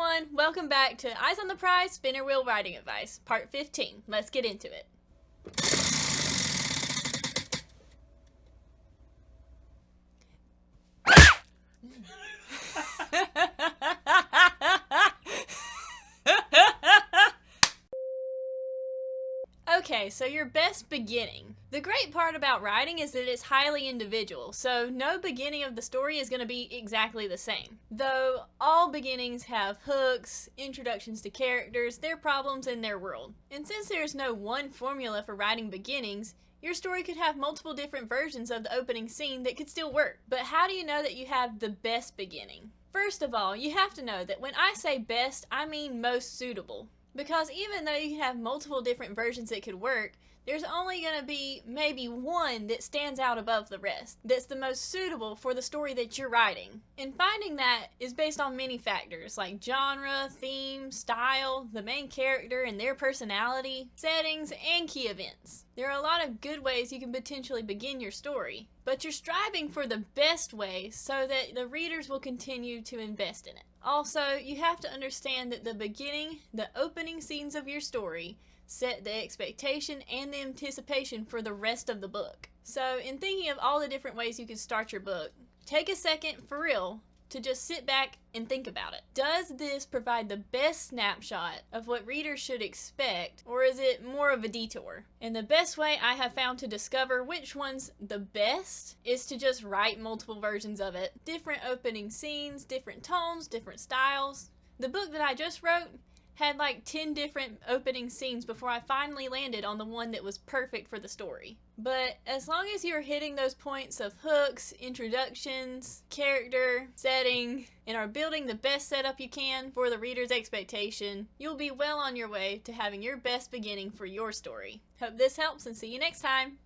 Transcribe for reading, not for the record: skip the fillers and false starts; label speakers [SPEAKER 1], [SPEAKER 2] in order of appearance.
[SPEAKER 1] everyone, welcome back to Eyes on the Prize Spinner Wheel Writing Advice, Part 15. Let's get into it. Okay, so your best beginning. The great part about writing is that it's highly individual, so no beginning of the story is going to be exactly the same. Though all beginnings have hooks, introductions to characters, their problems, and their world. And since there's no one formula for writing beginnings, your story could have multiple different versions of the opening scene that could still work. But how do you know that you have the best beginning? First of all, you have to know that when I say best, I mean most suitable. Because even though you can have multiple different versions that could work, there's only going to be maybe one that stands out above the rest, that's the most suitable for the story that you're writing. And finding that is based on many factors like genre, theme, style, the main character and their personality, settings, and key events. There are a lot of good ways you can potentially begin your story, but you're striving for the best way so that the readers will continue to invest in it. Also, you have to understand that the beginning, the opening scenes of your story, set the expectation and the anticipation for the rest of the book. So, in thinking of all the different ways you could start your book, take a second for real to just sit back and think about it. Does this provide the best snapshot of what readers should expect, or is it more of a detour? And the best way I have found to discover which one's the best is to just write multiple versions of it. Different opening scenes, different tones, different styles. The book that I just wrote had like 10 different opening scenes before I finally landed on the one that was perfect for the story. But as long as you're hitting those points of hooks, introductions, character, setting, and are building the best setup you can for the reader's expectation, you'll be well on your way to having your best beginning for your story. Hope this helps and see you next time!